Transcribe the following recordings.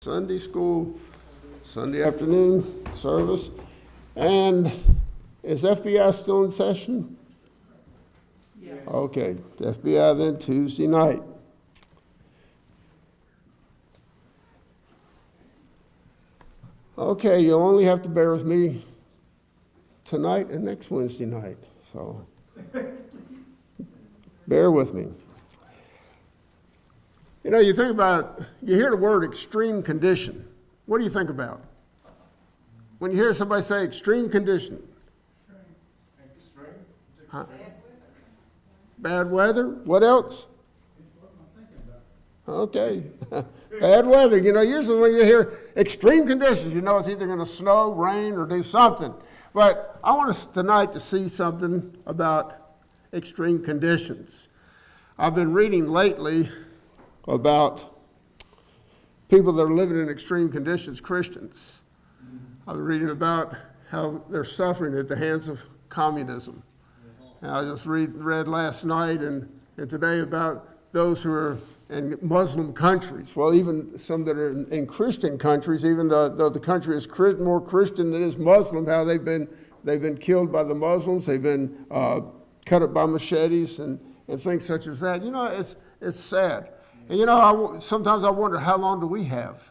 Sunday school, Sunday afternoon service. And is FBI still in session? Yeah. Okay, the FBI then Tuesday night. Okay, you'll only have to bear with me tonight and next Wednesday night, so bear with me. You know, you think about, you hear the word extreme condition. What do you think about? When you hear somebody say extreme condition. Extreme. Huh? Bad weather? What else? Okay. Bad weather. You know, usually when you hear extreme conditions, you know it's either going to snow, rain, or do something. But I want us tonight to see something about extreme conditions. I've been reading lately about people that are living in extreme conditions, Christians. I've been reading about how they're suffering at the hands of communism. And I just read last night and today about those who are in Muslim countries. Well, even some that are in Christian countries, even though the country is more Christian than it is Muslim, how they've been killed by the Muslims, they've been cut up by machetes and things such as that. You know, it's sad. And you know, sometimes I wonder how long do we have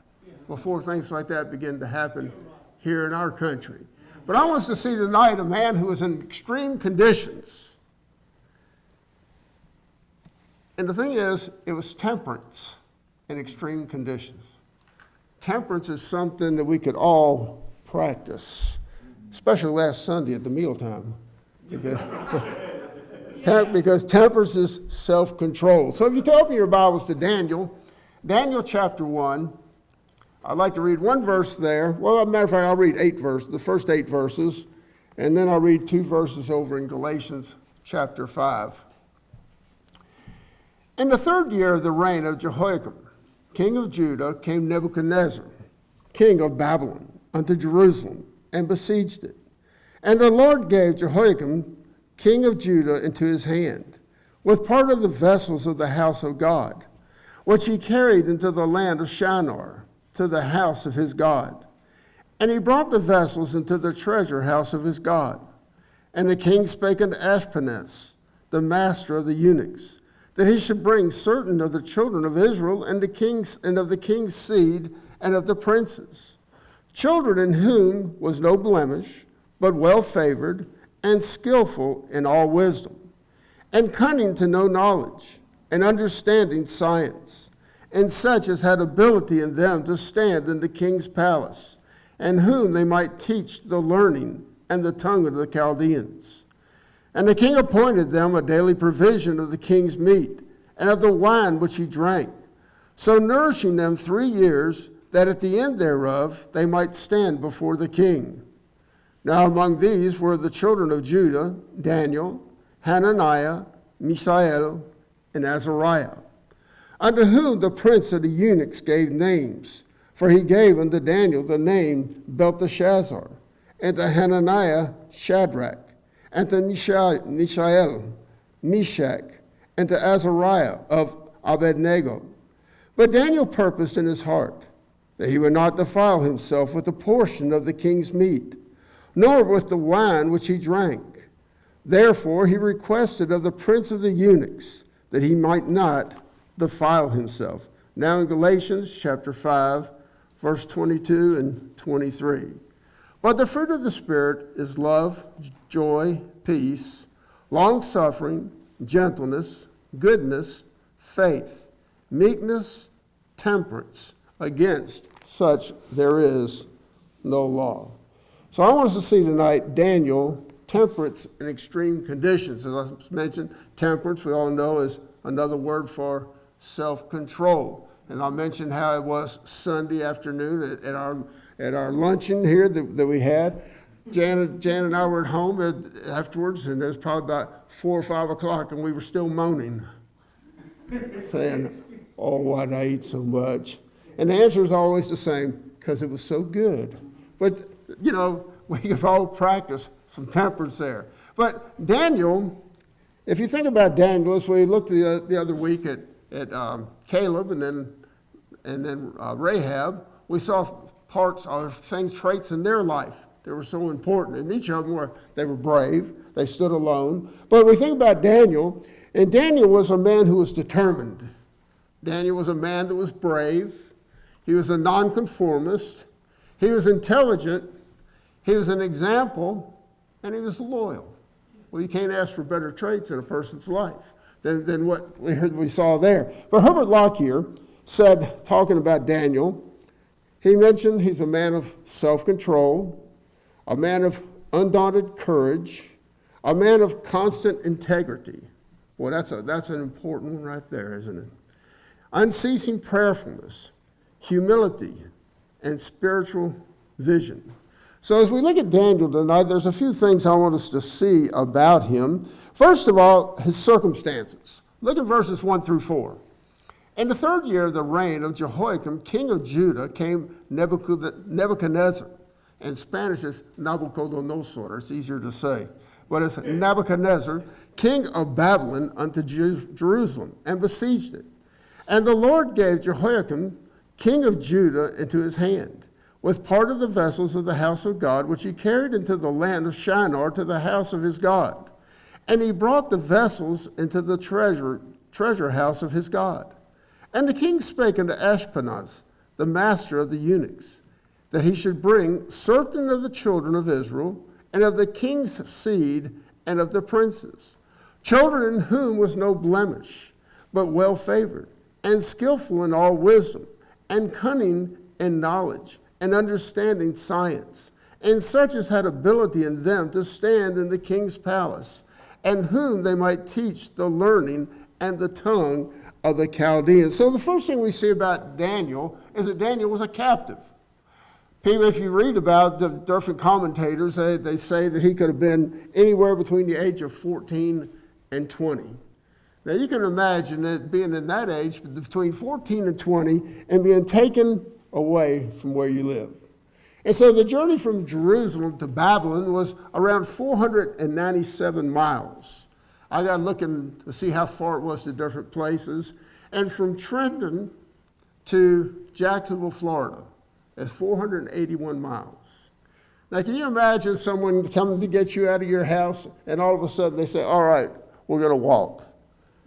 before things like that begin to happen here in our country. But I want us to see tonight a man who was in extreme conditions. And the thing is, it was temperance in extreme conditions. Temperance is something that we could all practice, especially last Sunday at the mealtime. Because temperance is self-control. So if you open your Bibles to Daniel chapter 1, I'd like to read one verse there. Well, as a matter of fact, I'll read the first 8 verses, and then I'll read 2 verses over in Galatians chapter 5. In the 3rd year of the reign of Jehoiakim, king of Judah, came Nebuchadnezzar, king of Babylon, unto Jerusalem, and besieged it. And the Lord gave Jehoiakim, king of Judah, into his hand, with part of the vessels of the house of God, which he carried into the land of Shinar, to the house of his God. And he brought the vessels into the treasure house of his God. And the king spake unto Ashpenaz, the master of the eunuchs, that he should bring certain of the children of Israel and of the king's seed and of the princes, children in whom was no blemish, but well favored, and skillful in all wisdom, and cunning to know knowledge, and understanding science, and such as had ability in them to stand in the king's palace, and whom they might teach the learning and the tongue of the Chaldeans. And the king appointed them a daily provision of the king's meat, and of the wine which he drank, so nourishing them 3 years, that at the end thereof they might stand before the king. Now among these were the children of Judah, Daniel, Hananiah, Mishael, and Azariah, unto whom the prince of the eunuchs gave names. For he gave unto Daniel the name Belteshazzar, and to Hananiah Shadrach, and to Mishael Meshach, and to Azariah of Abednego. But Daniel purposed in his heart that he would not defile himself with a portion of the king's meat, nor with the wine which he drank. Therefore he requested of the prince of the eunuchs that he might not defile himself. Now in Galatians chapter 5, verse 22 and 23. But the fruit of the Spirit is love, joy, peace, long-suffering, gentleness, goodness, faith, meekness, temperance. Against such there is no law. So I want us to see tonight Daniel, temperance in extreme conditions. As I mentioned, temperance, we all know, is another word for self-control. And I mentioned how it was Sunday afternoon at our luncheon here that we had. Jan and I were at home afterwards, and it was probably about 4 or 5 o'clock, and we were still moaning, saying, "Oh, why did I eat so much?" And the answer is always the same, because it was so good. But, you know, we could all practice some temperance there. But Daniel, if you think about Daniel, as we looked the other week at Caleb and then Rahab, we saw parts of things, traits in their life that were so important. And each of them they were brave, they stood alone. But we think about Daniel, and Daniel was a man who was determined. Daniel was a man that was brave. He was a nonconformist. He was intelligent. He was an example, and he was loyal. Well, you can't ask for better traits in a person's life than what we saw there. But Herbert Lockyer said, talking about Daniel, he mentioned he's a man of self-control, a man of undaunted courage, a man of constant integrity. Well, that's an important one right there, isn't it? Unceasing prayerfulness, humility, and spiritual vision. So as we look at Daniel tonight, there's a few things I want us to see about him. First of all, his circumstances. Look at verses 1 through 4. In the 3rd year of the reign of Jehoiakim, king of Judah, came Nebuchadnezzar. In Spanish, it's Nabucodonosor. It's easier to say. But it's Nebuchadnezzar, king of Babylon, unto Jerusalem, and besieged it. And the Lord gave Jehoiakim, king of Judah, into his hand, with part of the vessels of the house of God, which he carried into the land of Shinar to the house of his God. And he brought the vessels into the treasure house of his God. And the king spake unto Ashpenaz, the master of the eunuchs, that he should bring certain of the children of Israel, and of the king's seed, and of the princes, children in whom was no blemish, but well favored, and skillful in all wisdom, and cunning in knowledge, and understanding science, and such as had ability in them to stand in the king's palace, and whom they might teach the learning and the tongue of the Chaldeans. So the first thing we see about Daniel is that Daniel was a captive. People, if you read about the different commentators, they say that he could have been anywhere between the age of 14 and 20. Now you can imagine that being in that age, between 14 and 20, and being taken away from where you live. And so the journey from Jerusalem to Babylon was around 497 miles. I got looking to see how far it was to different places. And from Trenton to Jacksonville, Florida, is 481 miles. Now can you imagine someone coming to get you out of your house, and all of a sudden they say, all right, we're going to walk.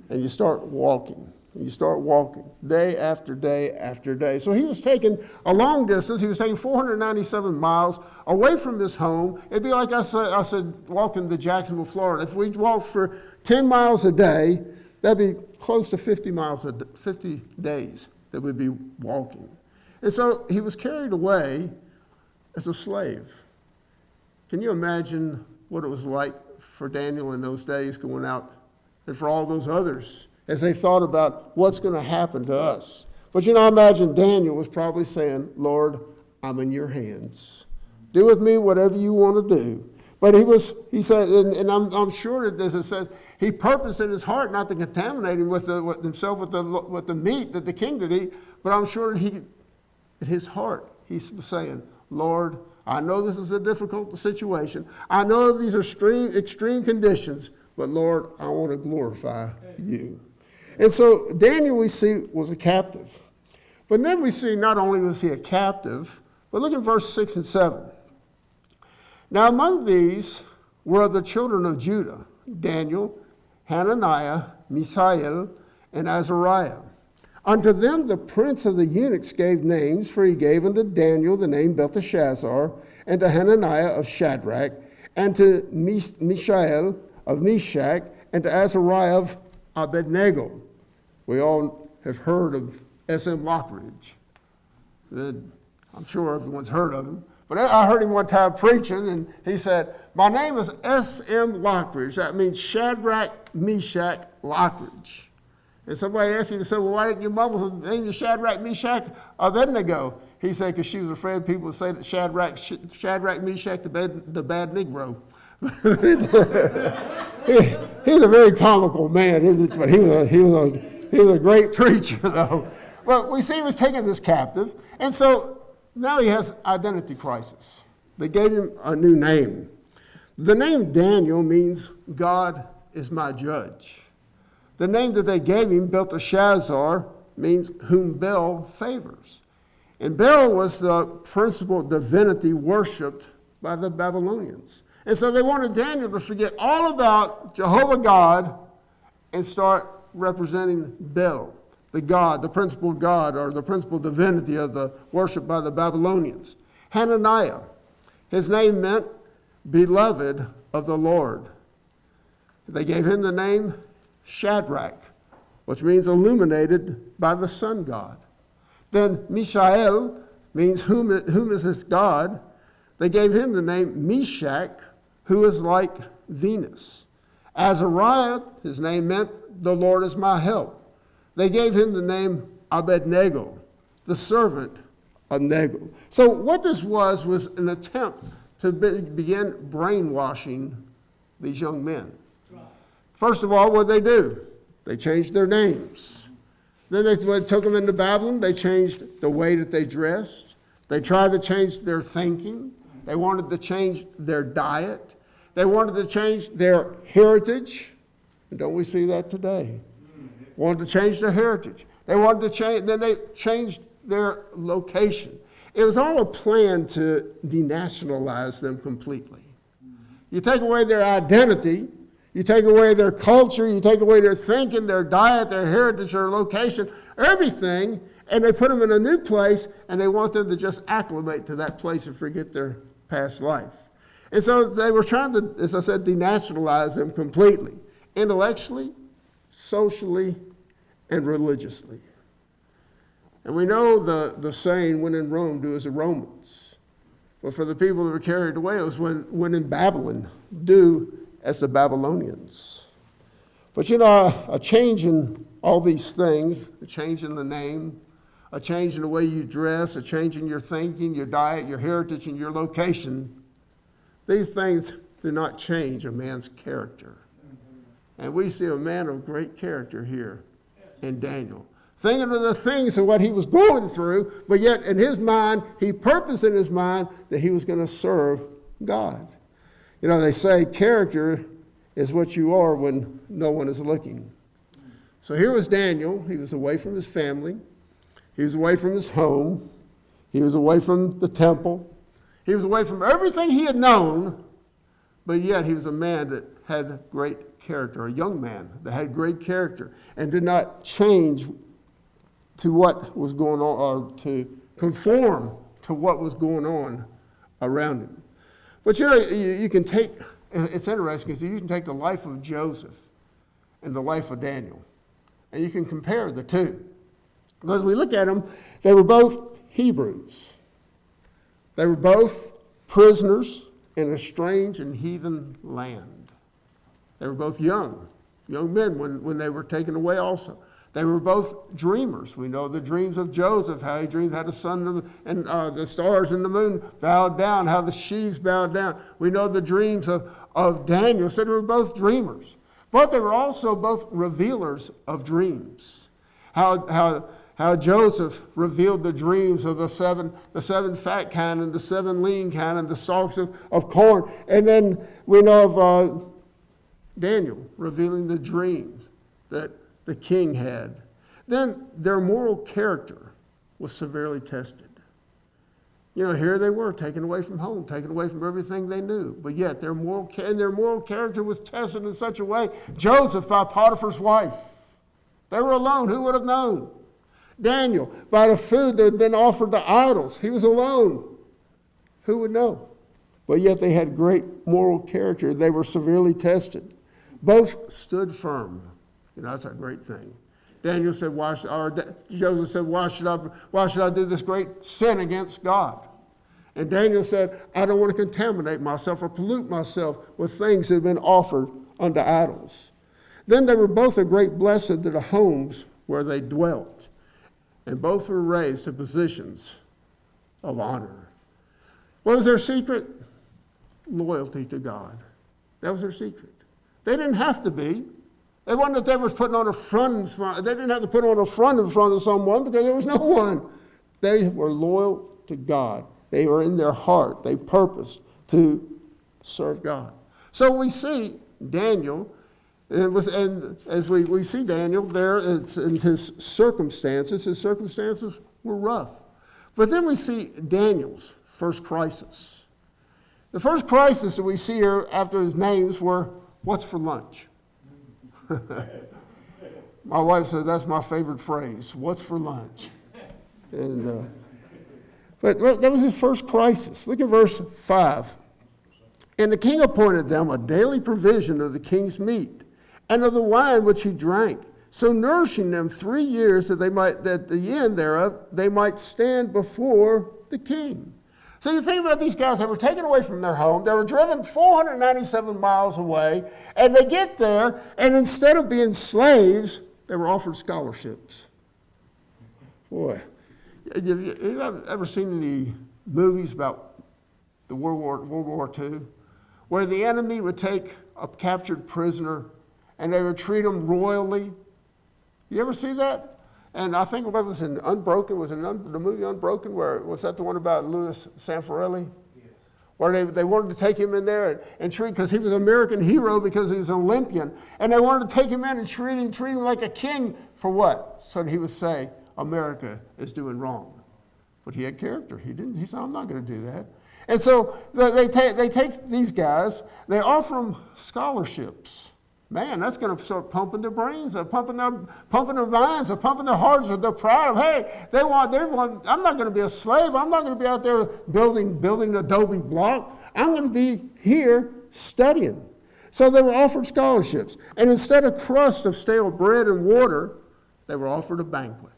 And you start walking. And you start walking day after day after day. So he was taking a long distance. He was taking 497 miles away from his home. It'd be like I said walking to Jacksonville, Florida. If we walked for 10 miles a day, that'd be close to 50 days that we'd be walking. And so he was carried away as a slave. Can you imagine what it was like for Daniel in those days going out, and for all those others, as they thought about what's going to happen to us? But I imagine Daniel was probably saying, Lord, I'm in your hands. Do with me whatever you want to do. But he said, and I'm sure that as it says, he purposed in his heart not to contaminate him with himself with the meat that the king did eat. But I'm sure that in his heart, he's saying, Lord, I know this is a difficult situation. I know these are extreme conditions, but Lord, I want to glorify you. And so Daniel, we see, was a captive. But then we see not only was he a captive, but look at verse 6 and 7. Now among these were the children of Judah, Daniel, Hananiah, Mishael, and Azariah. Unto them the prince of the eunuchs gave names, for he gave unto Daniel the name Belteshazzar, and to Hananiah of Shadrach, and to Mishael of Meshach, and to Azariah of Abednego. We all have heard of S.M. Lockridge. I'm sure everyone's heard of him. But I heard him one time preaching, and he said, my name is S.M. Lockridge. That means Shadrach, Meshach, Lockridge. And somebody asked him, he said, well, why didn't your mama name you Shadrach, Meshach, Abednego? He said, because she was afraid people would say that Shadrach, Meshach, the bad Negro. He's a very comical man, but he was a great preacher, though. But we see he was taken as captive, and so now he has identity crisis. They gave him a new name. The name Daniel means God is my judge. The name that they gave him, Belteshazzar, means whom Bel favors. And Baal was the principal divinity worshipped by the Babylonians. And so they wanted Daniel to forget all about Jehovah God and start representing Baal, the god, the principal god, or the principal divinity of the worship by the Babylonians. Hananiah, his name meant beloved of the Lord. They gave him the name Shadrach, which means illuminated by the sun god. Then Mishael means whom is this God? They gave him the name Meshach, who is like Venus. Azariah, his name meant the Lord is my help. They gave him the name Abednego, the servant of Nego. So what this was an attempt to begin brainwashing these young men. First of all, what did they do? They changed their names. Then they took them into Babylon. They changed the way that they dressed. They tried to change their thinking. They wanted to change their diet. They wanted to change their heritage. And don't we see that today? Wanted to change their heritage. They wanted to change, then they changed their location. It was all a plan to denationalize them completely. You take away their identity, you take away their culture, you take away their thinking, their diet, their heritage, their location, everything, and they put them in a new place, and they want them to just acclimate to that place and forget their past life. And so they were trying to, as I said, denationalize them completely, intellectually, socially, and religiously. And we know the saying, when in Rome, do as the Romans. But for the people that were carried away, it was when in Babylon, do as the Babylonians. But you know, a change in all these things, a change in the name, a change in the way you dress, a change in your thinking, your diet, your heritage, and your location, these things do not change a man's character. And we see a man of great character here in Daniel. Thinking of the things of what he was going through, but yet in his mind, he purposed in his mind that he was going to serve God. You know, they say character is what you are when no one is looking. So here was Daniel. He was away from his family. He was away from his home. He was away from the temple. He was away from everything he had known, but yet he was a man that had great character, a young man that had great character and did not change to what was going on, or to conform to what was going on around him. But you know, you can take, it's interesting because you can take the life of Joseph and the life of Daniel, and you can compare the two. Because we look at them, they were both Hebrews. They were both prisoners in a strange and heathen land. They were both young men when they were taken away also. They were both dreamers. We know the dreams of Joseph, how he dreamed how the sun and the stars and the moon bowed down, how the sheaves bowed down. We know the dreams of Daniel. So they were both dreamers. But they were also both revealers of dreams. How Joseph revealed the dreams of the seven fat kine and the seven lean kine and the stalks of corn. And then we know of Daniel revealing the dreams that the king had. Then their moral character was severely tested. You know, here they were, taken away from home, taken away from everything they knew. But yet their moral character was tested in such a way. Joseph by Potiphar's wife. They were alone. Who would have known? Daniel by the food that had been offered to idols. He was alone. Who would know? But yet they had great moral character. They were severely tested. Both stood firm. You know, that's a great thing. Daniel said, Joseph said, why should I do this great sin against God? And Daniel said, I don't want to contaminate myself or pollute myself with things that have been offered unto idols. Then they were both a great blessing to the homes where they dwelt. And both were raised to positions of honor. What was their secret? Loyalty to God. That was their secret. They didn't have to be. It wasn't that they were putting on a front. They didn't have to put on a front in front of someone because there was no one. They were loyal to God. They were in their heart. They purposed to serve God. So we see Daniel, and as we see Daniel there, it's in his circumstances were rough. But then we see Daniel's first crisis. The first crisis that we see here after his names were, what's for lunch? My wife said that's my favorite phrase, what's for lunch? But that was his first crisis. Look at verse 5. And the king appointed them a daily provision of the king's meat and of the wine which he drank, so nourishing them 3 years that at the end thereof they might stand before the king. So you think about these guys that were taken away from their home. They were driven 497 miles away, and they get there, and instead of being slaves, they were offered scholarships. Boy, have you ever seen any movies about the World War II, where the enemy would take a captured prisoner and they would treat him royally? You ever see that? And I think what was in Unbroken, the movie Unbroken, was that the one about Louis Sanfarelli? Yes. Where they wanted to take him in there and treat, because he was an American hero because he was an Olympian, and they wanted to take him in and treat him like a king for what? So that he would say, America is doing wrong. But he had character. He said, I'm not going to do that. And so they take these guys, they offer them scholarships. Man, that's going to start pumping their brains, pumping their minds, pumping their hearts. They're proud of, hey, they want, I'm not going to be a slave. I'm not going to be out there building an adobe block. I'm going to be here studying. So they were offered scholarships. And instead of crust of stale bread and water, they were offered a banquet.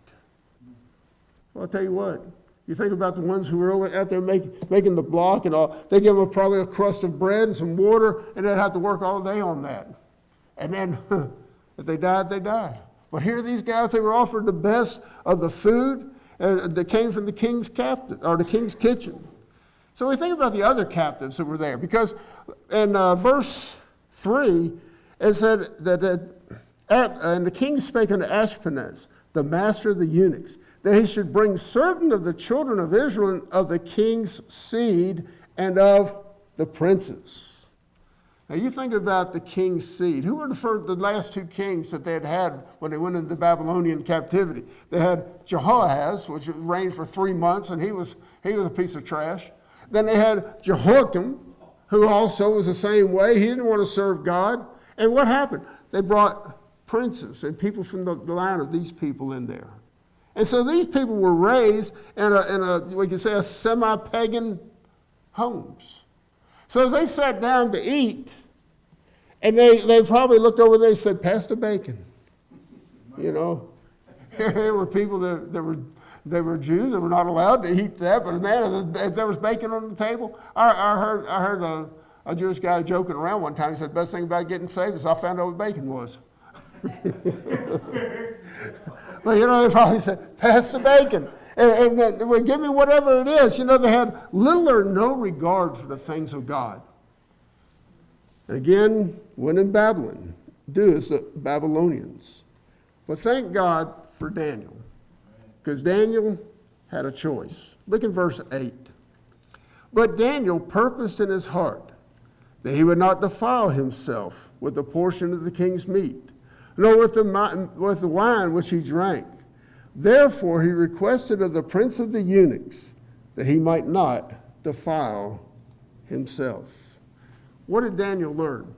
Well, I'll tell you what. You think about the ones who were out there making the block and all. They give them probably a crust of bread and some water, and they'd have to work all day on that. And then if they died, they died. But here these guys, they were offered the best of the food that came from the king's the king's kitchen. So we think about the other captives that were there, because in verse 3, it said and the king spake unto Ashpenaz, the master of the eunuchs, that he should bring certain of the children of Israel of the king's seed and of the princes. Now you think about the king's seed. Who were the last two kings that they had when they went into Babylonian captivity? They had Jehoahaz, which reigned for 3 months, and he was a piece of trash. Then they had Jehoiakim, who also was the same way. He didn't want to serve God. And what happened? They brought princes and people from the line of these people in there. And so these people were raised in we could say, a semi-pagan homes. So as they sat down to eat, and they probably looked over there and said, pass the bacon. You know, here were people they were Jews that were not allowed to eat that, but man, if there was bacon on the table, I heard a Jewish guy joking around one time. He said, the best thing about getting saved is I found out what bacon was. But, you know, they probably said, pass the bacon. And give me whatever it is. You know, they had little or no regard for the things of God. And again, when in Babylon, do as the Babylonians. But thank God for Daniel, because Daniel had a choice. Look in verse 8. But Daniel purposed in his heart that he would not defile himself with the portion of the king's meat, nor with the wine which he drank. Therefore he requested of the prince of the eunuchs that he might not defile himself. What did Daniel learn?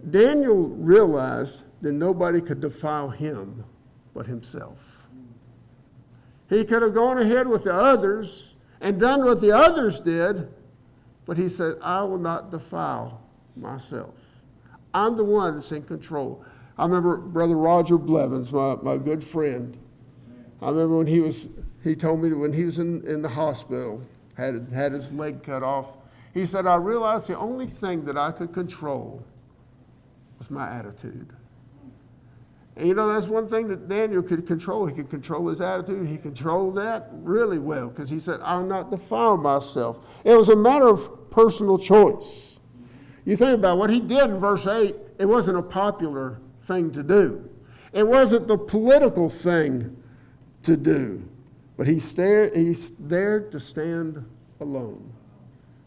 Daniel realized that nobody could defile him but himself. He could have gone ahead with the others and done what the others did, but he said, I will not defile myself. I'm the one that's in control. I remember Brother Roger Blevins, my good friend. I remember when he told me that when he was in the hospital, had his leg cut off, he said, I realized the only thing that I could control was my attitude. And you know, that's one thing that Daniel could control. He could control his attitude. He controlled that really well, because he said, I'll not defile myself. It was a matter of personal choice. You think about what he did in verse 8, it wasn't a popular thing to do. It wasn't the political thing to do. But he's there to stand alone.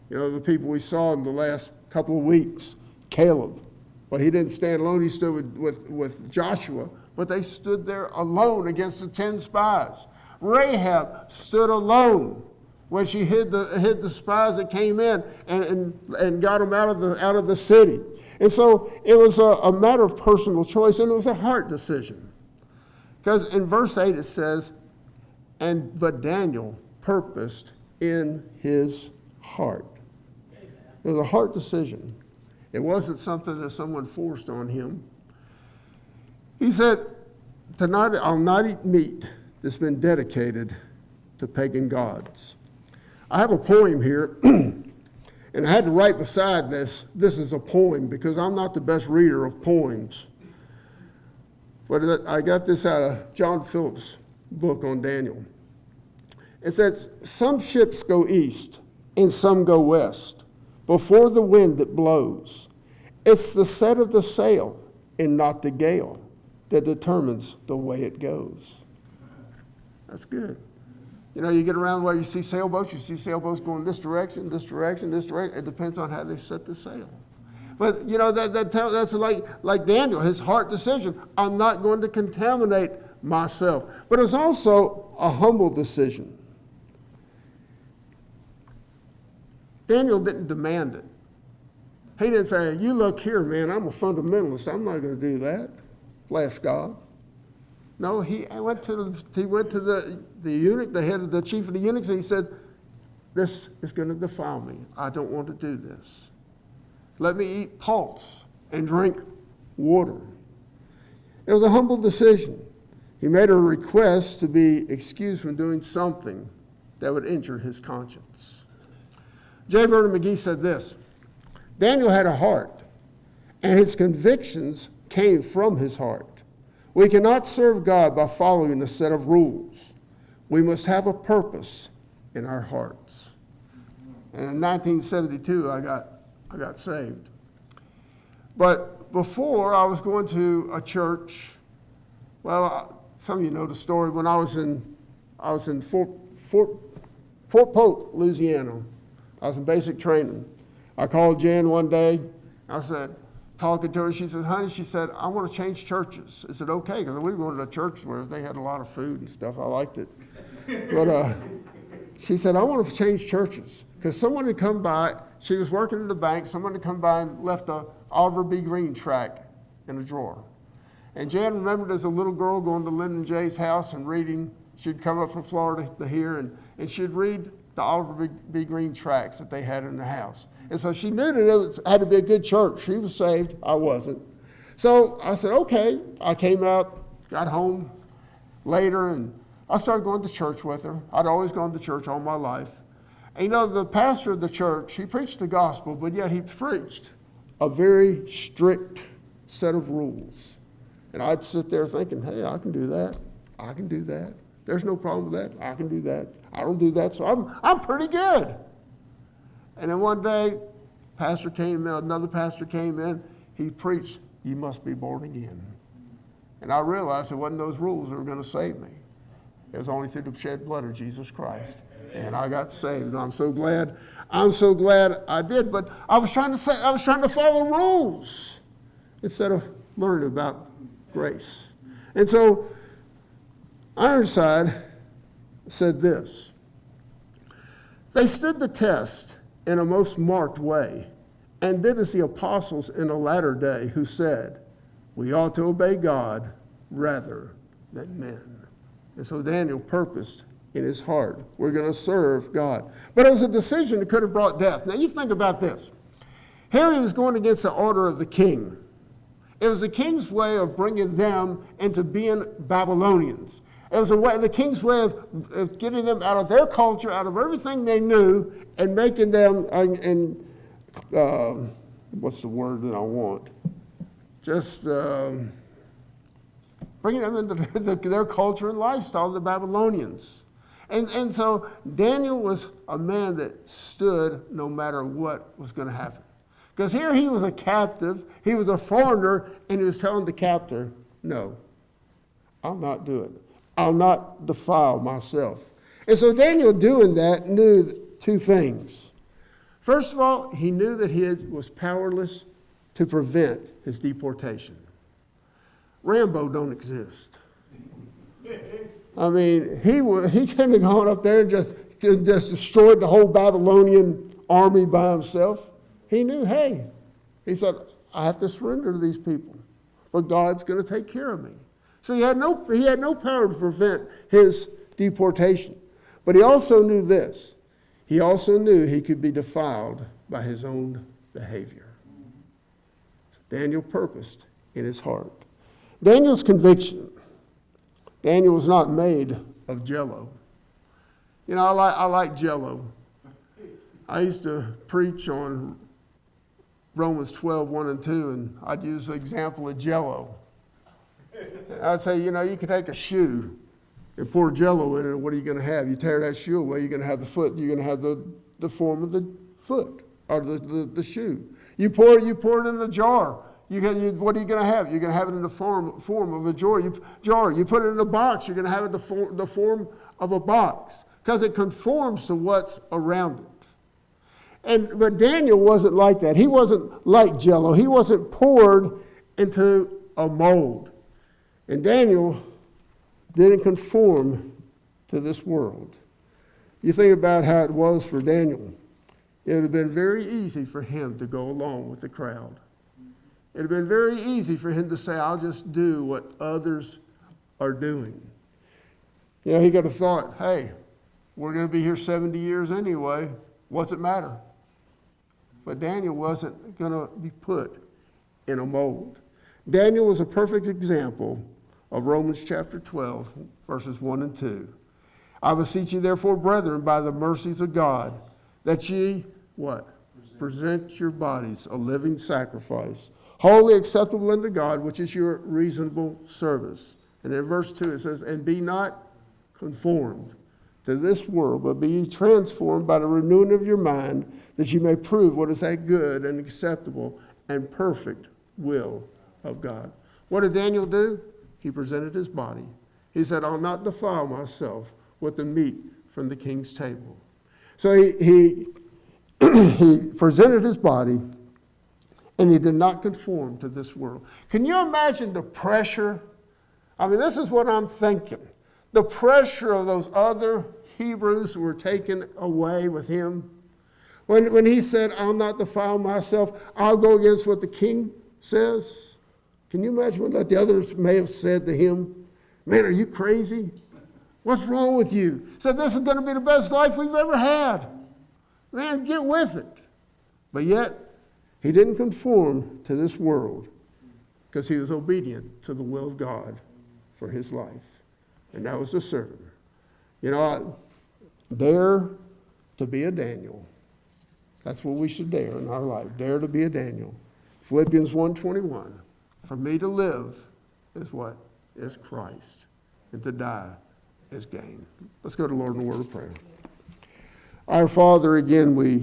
You know, the people we saw in the last couple of weeks, Caleb. Well, he didn't stand alone. He stood with Joshua, but they stood there alone against the 10 spies. Rahab stood alone when she hid the spies that came in and got them out of the city. And so it was a matter of personal choice, and it was a heart decision. Because in verse 8 it says, but Daniel purposed in his heart. It was a heart decision. It wasn't something that someone forced on him. He said, tonight I'll not eat meat that's been dedicated to pagan gods. I have a poem here, and I had to write beside this is a poem, because I'm not the best reader of poems. But I got this out of John Phillips' book on Daniel. It says, some ships go east and some go west before the wind that blows. It's the set of the sail and not the gale that determines the way it goes. That's good. You know, you get around where you see sailboats going this direction, this direction, this direction. It depends on how they set the sail. But, you know, that's like Daniel, his heart decision. I'm not going to contaminate myself. But it's also a humble decision. Daniel didn't demand it. He didn't say, you look here, man, I'm a fundamentalist. I'm not going to do that. Bless God. No, he went to the eunuch, the chief of the eunuchs, and he said, this is going to defile me. I don't want to do this. Let me eat pulse and drink water. It was a humble decision. He made a request to be excused from doing something that would injure his conscience. J. Vernon McGee said this, Daniel had a heart, and his convictions came from his heart. We cannot serve God by following a set of rules. We must have a purpose in our hearts. And in 1972, I got saved. But before, I was going to a church. Well, some of you know the story. When I was in Fort Polk, Louisiana, I was in basic training. I called Jan one day. I said, talking to her, she said, honey, she said, I want to change churches. I said, okay, because we were going to a church where they had a lot of food and stuff. I liked it. But she said, I want to change churches. Because someone had come by, she was working in the bank, someone had come by and left a Oliver B. Green tract in a drawer. And Jan remembered as a little girl going to Lyndon Jay's house and reading. She'd come up from Florida to here, and she'd read the Oliver B. Green tracts that they had in the house. And so she knew that it had to be a good church. She was saved. I wasn't. So I said, okay. I came out, got home later, and I started going to church with her. I'd always gone to church all my life. And you know, the pastor of the church, he preached the gospel, but yet he preached a very strict set of rules. And I'd sit there thinking, hey, I can do that. I can do that. There's no problem with that. I can do that. I don't do that, so I'm pretty good. And then one day, another pastor came in. He preached, you must be born again. And I realized it wasn't those rules that were going to save me. It was only through the shed blood of Jesus Christ. And I got saved. And I'm so glad I did. But I was trying to follow rules instead of learning about grace. And so Ironside said this, they stood the test in a most marked way, and did as the apostles in a latter day who said, we ought to obey God rather than men. And so Daniel purposed in his heart, we're going to serve God. But it was a decision that could have brought death. Now you think about this. Here he was going against the order of the king. It was the king's way of bringing them into being Babylonians. It was the king's way of getting them out of their culture, out of everything they knew, and making them, what's the word that I want? Just bringing them into their culture and lifestyle, the Babylonians. And so Daniel was a man that stood no matter what was going to happen. Because here he was a captive, he was a foreigner, and he was telling the captor, no, I'll not do it. I'll not defile myself. And so Daniel, doing that, knew two things. First of all, he knew that he was powerless to prevent his deportation. Rambo don't exist. I mean, he couldn't have gone up there and just destroyed the whole Babylonian army by himself. He knew, hey, he said, I have to surrender to these people, but God's going to take care of me. So he had no power to prevent his deportation. But he also knew this. He also knew he could be defiled by his own behavior. Daniel purposed in his heart. Daniel's conviction. Daniel was not made of jello. You know, I like jello. I used to preach on Romans 12, 1 and 2, and I'd use the example of jello. I'd say, you know, you can take a shoe and pour jello in it, what are you going to have? You tear that shoe away, you're going to have the foot, you're going to have the form of the foot, or the shoe. You pour it in a jar. What are you going to have? You're going to have it in the form of a jar. You put it in a box, you're going to have it the form of a box, because it conforms to what's around it. But Daniel wasn't like that. He wasn't like jello. He wasn't poured into a mold. And Daniel didn't conform to this world. You think about how it was for Daniel. It would have been very easy for him to go along with the crowd. It would have been very easy for him to say, I'll just do what others are doing. You know, he could have thought, hey, we're going to be here 70 years anyway. What's it matter? But Daniel wasn't going to be put in a mold. Daniel was a perfect example of Romans chapter 12, verses 1 and 2. I beseech you, therefore, brethren, by the mercies of God, that ye, what? Present your bodies a living sacrifice, wholly acceptable unto God, which is your reasonable service. And in verse 2 it says, and be not conformed to this world, but be ye transformed by the renewing of your mind, that you may prove what is that good and acceptable and perfect will of God. What did Daniel do? He presented his body. He said, I'll not defile myself with the meat from the king's table. So he presented his body, and he did not conform to this world. Can you imagine the pressure? I mean, this is what I'm thinking. The pressure of those other Hebrews who were taken away with him. When he said, I'll not defile myself, I'll go against what the king says. Can you imagine what the others may have said to him? Man, are you crazy? What's wrong with you? Said, this is going to be the best life we've ever had. Man, get with it. But yet, he didn't conform to this world because he was obedient to the will of God for his life. And that was to serve him. You know, I dare to be a Daniel. That's what we should dare in our life. Dare to be a Daniel. Philippians 1:21. For me to live is what? Is Christ. And to die is gain. Let's go to the Lord in a word of prayer. Our Father, again, we